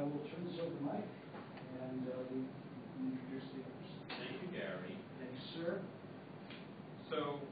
will turn this over to Mike, and we introduce the others. Thank you, Gary. Thanks, sir. So,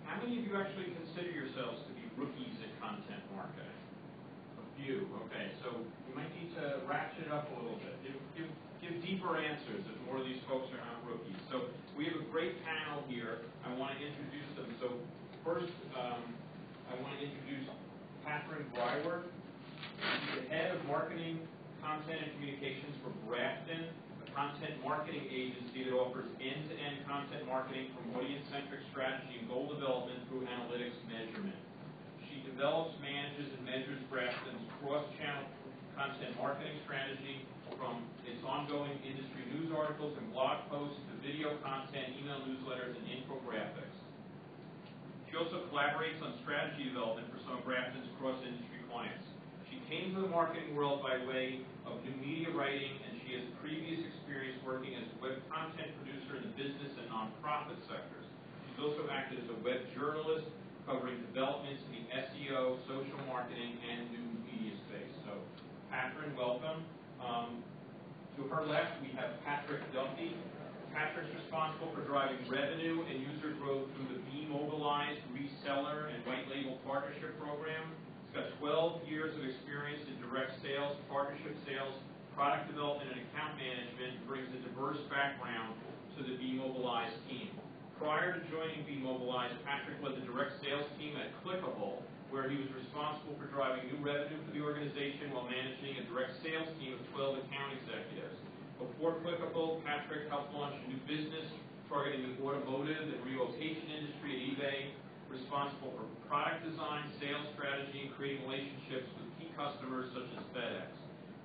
how many of you actually consider yourselves to be rookies at content marketing? A few. Okay, so you might need to ratchet it up a little bit. Give deeper answers if more of these folks are not rookies. So we have a great panel here. I want to introduce them. So first, I want to introduce Katherine Griwert. She's the head of marketing, content, and communications for Brafton, a content marketing agency that offers end-to-end content marketing from audience-centric strategy and goal development through analytics measurement. She develops, manages, and measures Brafton's cross-channel content marketing strategy from its ongoing industry news articles and blog posts to video content, email newsletters, and infographics. She also collaborates on strategy development for some of Brafton's cross-industry clients. She came to the marketing world by way of new media writing, and she has previous experience working as a web content producer in the business and nonprofit sectors. She's also acted as a web journalist, covering developments in the SEO, social marketing, and new media space. So, Katherine, welcome. To her left, we have Duffy. Patrick's responsible for driving revenue and user growth through the BMobilized reseller and white label partnership program. He's got 12 years of experience in direct sales, partnership sales, product development, and account management, and brings a diverse background to the BMobilized team. Prior to joining BMobilized, Patrick led the direct sales team at Clickable, where he was responsible for driving new revenue for the organization while managing a direct sales team of 12 account executives. Before Clickable, Patrick helped launch a new business targeting the automotive and relocation industry at eBay, responsible for product design, sales strategy, and creating relationships with key customers such as FedEx.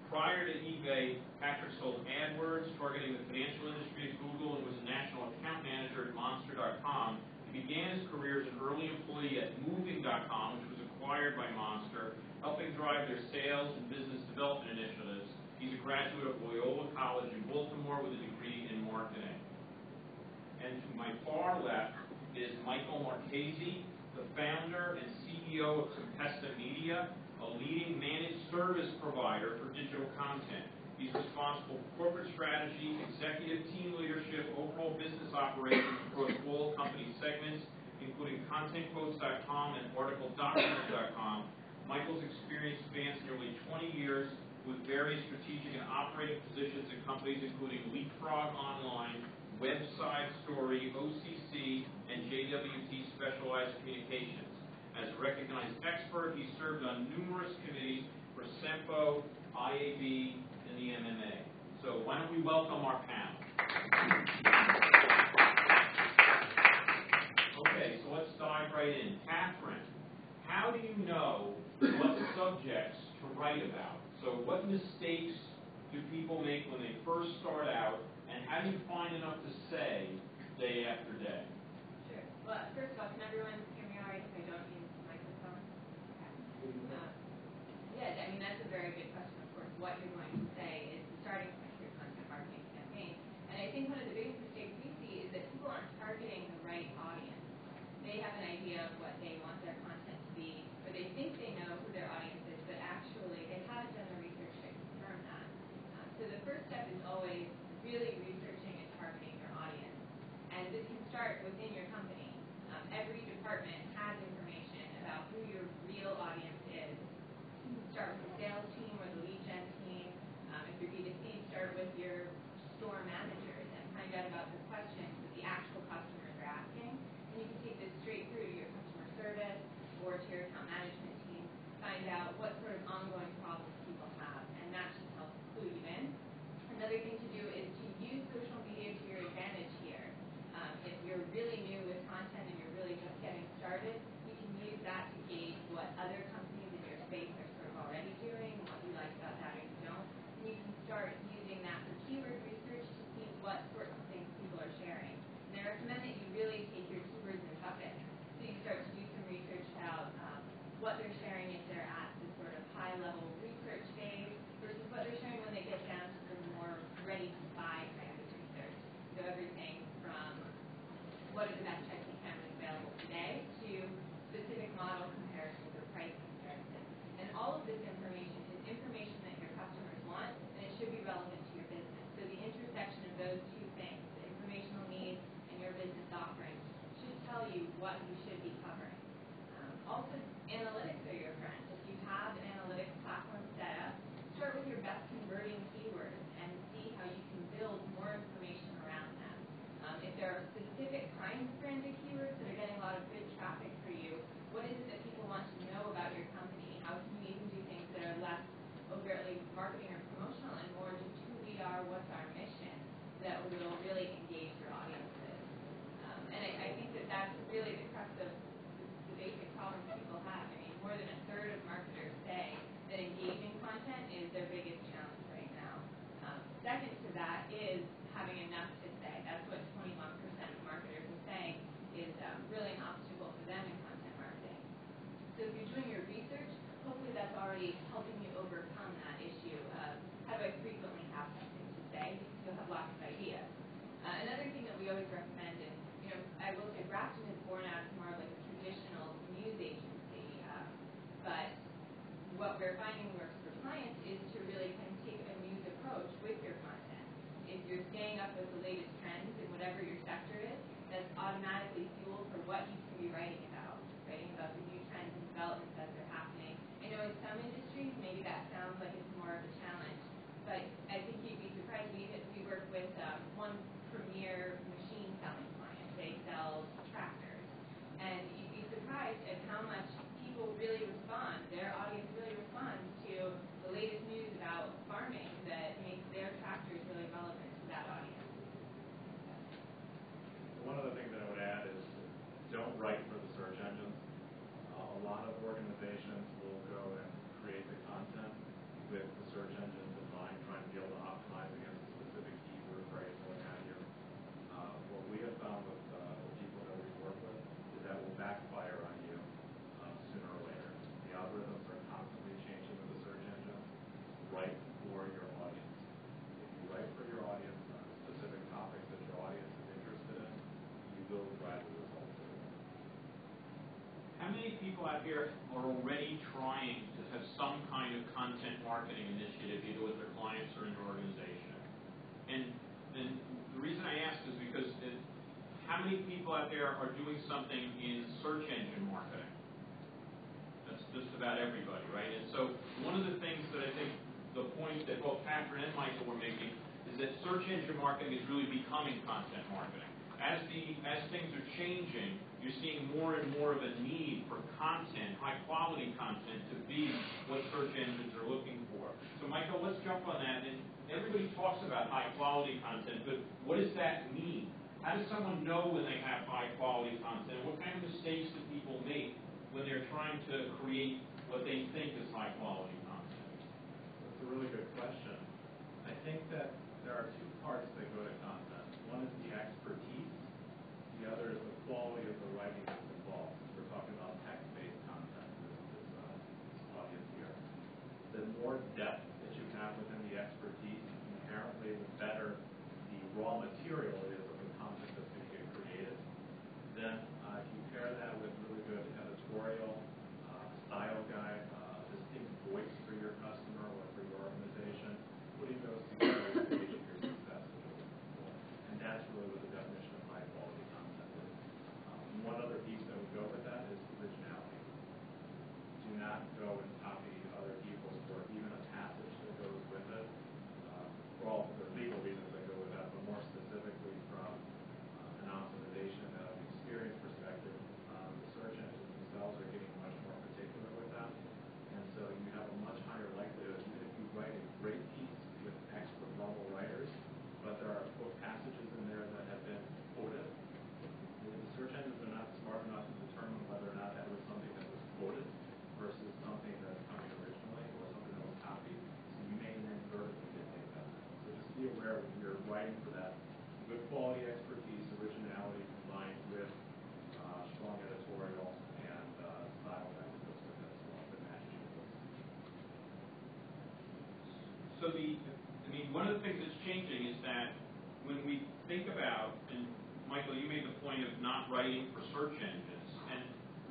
Prior to eBay, Patrick sold AdWords, targeting the financial industry at Google, and was a national account manager at Monster.com. He began his career as an early employee at Moving.com, which was acquired by Monster, helping drive their sales and business development initiatives. He's a graduate of Loyola College in Baltimore with a degree in marketing. And to my far left is Michael Marchese, the founder and CEO of Tempesta Media, a leading managed service provider for digital content. He's responsible for corporate strategy, executive team leadership, overall business operations across all company segments, including ContentQuotes.com and ArticleDocument.com. Michael's experience spans nearly 20 years with various strategic and operating positions at companies including Leapfrog Online, Website Story, OCC, and JWT Specialized Communications. As a recognized expert, he served on numerous committees for SEMPO, IAB, and the MMA. So why don't we welcome our panel. Okay, so let's dive right in. Katherine, how do you know what subjects to write about? So what mistakes do people make when they first start out, and how do you find enough to say day after day? Sure. Well, first of all, can everyone hear me all right if I don't use the microphone? Okay. Yeah, I mean, that's a very good question, of course. What you're going to say is the starting point for your content marketing campaign. And I think one of the biggest mistakes we see is that people aren't targeting the right audience. They have an idea of what they want their content to be, or they think they know who their audience is, but actually they haven't done the research to confirm that. So the first step is always really researching and targeting your audience. And this can start within your company. Every department has information about who your real audience is. You can start with the sales team or the lead gen team. If you're B2C, start with your store managers and find out about the questions that the actual customers are asking. And you can take this straight through to your customer service or to your account management team. Find out what sort of ongoing problems people have, and that should help clue you in. Another thing to do is to use social media to your advantage here. If you're really new with content and you're really just getting started, you can use that to gauge what other companies in your space are sort of already doing. with the latest trends in whatever your sector is, that's automatically fuel for what you can be writing about the new trends and developments as they're happening. I know in some industries, maybe that sounds like it's more of a challenge, but I think you'd be surprised. We work with one premier machine selling client. They sell tractors, and you'd be surprised at how much people really respond. Their audience really responds to the latest news about farming that makes their tractors really relevant to that audience. One of the things that I would add is don't write for the search engines. A lot of organizations will go and create the content with the search engines in mind, trying to be able to optimize against a specific keyword phrase, what have you. What we have found with the people that we work with is that will backfire on you sooner or later. The algorithms are constantly changing with the search engines. Write for your audience. If you write for your audience on specific topics that your audience is interested in, you will drive the results. How many people out here are already trying to have some kind of content marketing initiative, either with their clients or in their organization? And the reason I ask is because how many people out there are doing something in search engine marketing? That's just about everybody, right? And so one of the things that I think the point that both Katherine and Michael were making is that search engine marketing is really becoming content marketing. As things are changing, you're seeing more and more of a need for content, high-quality content, to be what search engines are looking for. So, Michael, let's jump on that. And everybody talks about high-quality content, but what does that mean? How does someone know when they have high-quality content? What kind of mistakes do people make when they're trying to create what they think is high-quality content? That's a really good question. I think that there are two parts that go to content. One is the expertise. The other is the quality of the writing that's involved. We're talking about text-based content, this audience here. The more depth that you have within the expertise, inherently the better the raw material is of the content that's going to get created. Then if you pair that with really good editorial, style guide, distinct voice for your customer or for your organization, putting those together is the gauge of your success. And that's really what the definition of high quality content is. One other piece that would go with that is originality. Do not go and copy other people's work, even a passage that goes with it. For all the legal reasons that go with that, but more specifically from an optimization and an experience perspective, the search engines themselves are getting much more particular with that. And so you have a much higher likelihood, even if you write a great piece with expert level writers, but there are book passages in there that have been quoted. The search engines are not smart enough to determine whether or not that was something that was quoted versus something that's coming originally or something that was copied. So you may inadvertently get made that. So just be aware when you're writing for that good quality expertise, originality combined with strong editorial and style that goes with it as well, that matches your voice. So one of the things that's changing is that when we think about, and Michael, you made the point of not writing for search engines, and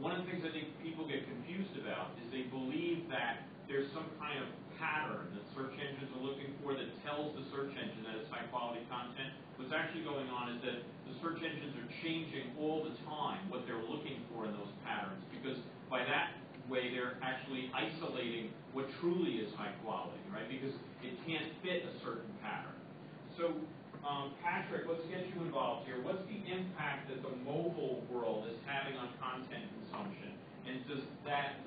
one of the things I think people get confused about is they believe that there's some kind of pattern that search engines are looking for that tells the search engine that it's high quality content. What's actually going on is that the search engines are changing all the time what they're looking for in those patterns, because by that way they're actually isolating what truly is high quality, right? Because it can't fit a certain pattern. So, Patrick, let's get you involved here. What's the impact that the mobile world is having on content consumption? And does that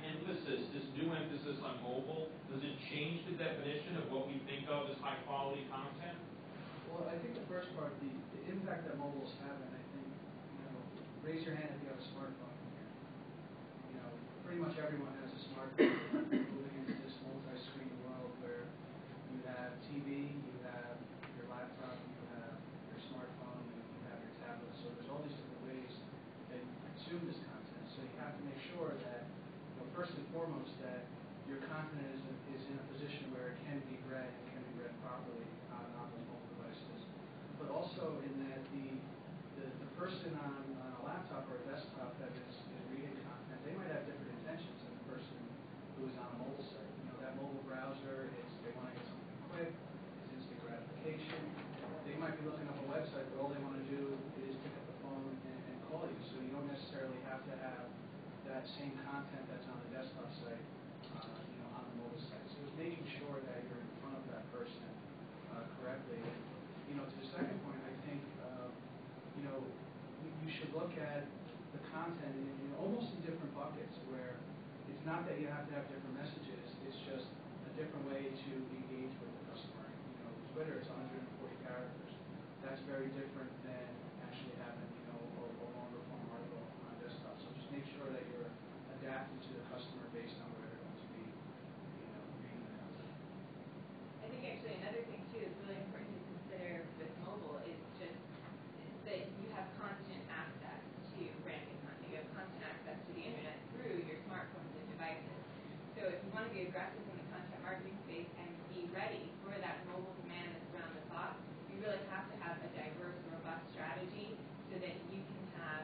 emphasis, this new emphasis on mobile, does it change the definition of what we think of as high quality content? Well, I think the first part, the impact that mobile is having, I think, raise your hand if you have a smartphone here. Pretty much everyone has a smartphone. Moving into this multi-screen world where you have TV, you have your laptop, you have your smartphone, you have your tablet. So there's all these different ways that you consume this content. So you have to make sure that, first and foremost, that your content is in a position where it can be read and can be read properly on those mobile devices. But also in that the person on a laptop or a desktop that is reading content, they might have different intentions than the person who is on a mobile that same content that's on the desktop site, on the mobile site. So it's making sure that you're in front of that person correctly. And, to the second point, I think, you should look at the content in almost in different buckets, where it's not that you have to have different messages, it's just a different way to engage with the customer. Twitter is 140 characters. That's very different than actually having, a longer form article on desktop. So just make sure that you're adapting to the customer based on where they're going to be, reading the content. I think actually another thing too is really important to consider with mobile is just that you have constant access to branded content. You have constant access to the internet through your smartphones and devices. So if you want to be aggressive in the content marketing space and be ready for that mobile demand that's around the clock, you really have to have a diverse, robust strategy so that you can have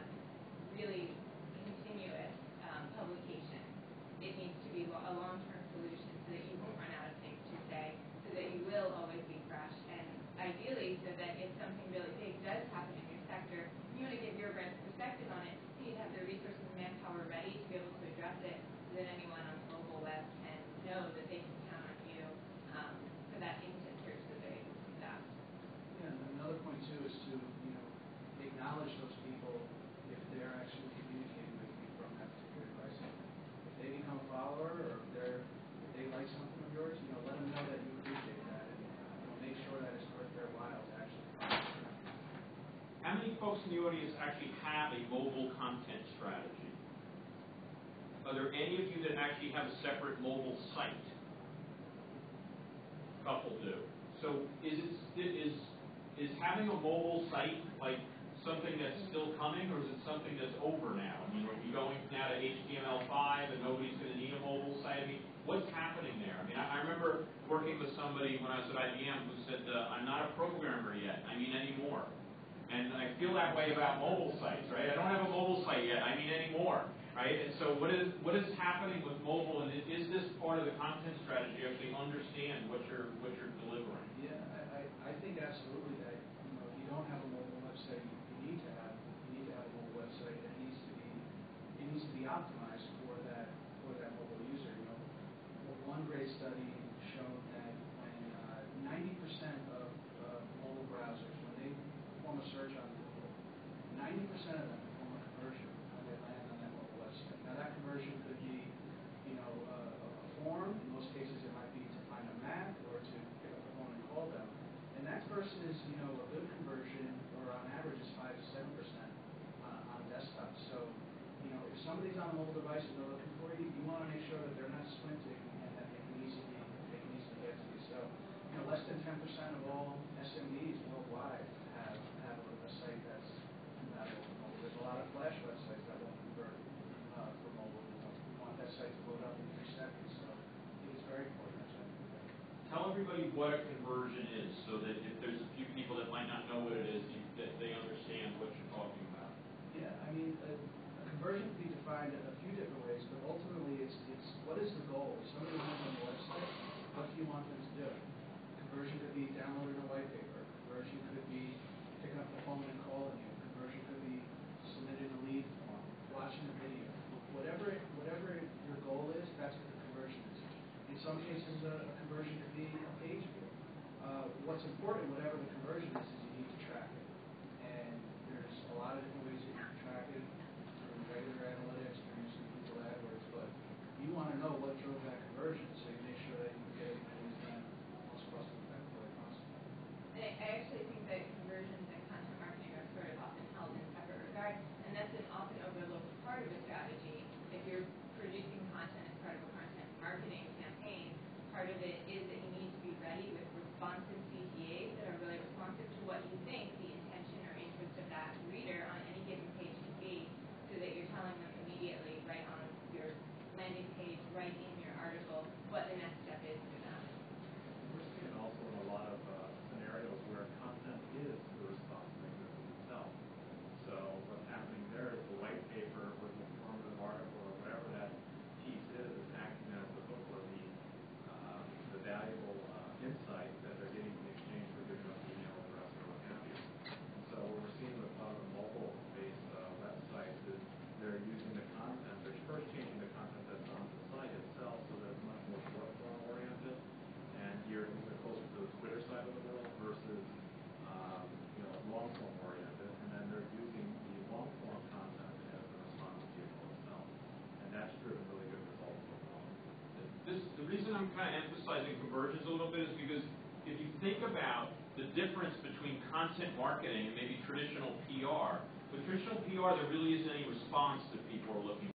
really continuous publication. It needs to be a long-term solution so that you won't run out of things to say, so that you will always be fresh, and ideally so that if something really big does happen in your sector, you want to give your brand's perspective on it, so you have the resources and manpower ready to be able to address it, so that anyone on the mobile web can know that they can count on you for that instant search that they're able to do that. Yeah, and another point too is to, acknowledge those people if they're actually communicating with you from that particular device. If they become a follower, or if they like something of yours, let them know that you appreciate that, and make sure that it's worth their while to actually follow through. How many folks in the audience actually have a mobile content strategy? Are there any of you that actually have a separate mobile site? A couple do. So is having a mobile site like something that's still coming, or is it something that's over now? I mean, are we going now to HTML5 and nobody's going to need a mobile site? I mean, what's happening there? I mean, I remember working with somebody when I was at IBM who said, I'm not a programmer yet, I mean anymore. And I feel that way about mobile sites, right? I don't have a mobile site yet, I mean anymore, right? And so what is happening with mobile, and is this part of the content strategy, actually understand what you're delivering? Yeah, I think absolutely that, if you don't have a mobile website, you need to have a mobile website that needs to be optimized for that mobile user. One great study showed that when 90% of mobile browsers, when they perform a search on Google, 90% of them perform a conversion when they land on that mobile website. Now that conversion could be, a form. In most cases, it might be to find a map or to pick up the phone and call them. And that versus, a good conversion, or on average, is 5 to 7% on desktop. So, if somebody's on a mobile device and they're looking for you, you want to make sure that they're not squinting and that they can easily get to you. So, less than 10% of all SMBs worldwide have a site that's compatible with mobile. There's a lot of Flash websites that won't convert for mobile. We want that site to load up in 3 seconds. So, I think it's very important. Tell everybody what a conversion is, so that if there's a few people that might not know what it is, that they understand what you're talking about. Yeah, I mean, a conversion can be defined in a few different ways, but ultimately it's what is the goal? If somebody lands on the website, what do you want them to do? Conversion could be downloading a white paper. Conversion could be picking up the phone and calling you. Conversion could be submitting a lead form, watching a video. Whatever your goal is, that's what the conversion is. In some cases, a conversion could be a page view. What's important, whatever the conversion is you need to track it. And there's a lot of different ways that you can track it through regular analytics, through using Google AdWords, but you want to know what drove that conversion, so you make sure that you can get as many as done most cost-effective way possible. And I actually think that conversions and content marketing are sort of often held in separate regard, and that's an often overlooked part of a strategy. If you're producing content as part of a content marketing campaign, part of it is that you need to be ready with responsive CTAs that are really responsive to what you think the intention or interest of that reader on any given page can be, so that you're telling them immediately right on your landing page, right in your article, what the next step is for them. We're seeing also in a lot of scenarios where content is the response mechanism itself. So what's happening there is the white paper or the informative article or whatever that piece is acting as the hook or the valuable insight that they're getting in exchange for giving us email address or what have you. And so what we're seeing with a lot of the mobile-based websites is they're using the content. Their first I'm kind of emphasizing conversions a little bit is because if you think about the difference between content marketing and maybe traditional PR, with traditional PR there really isn't any response that people are looking for.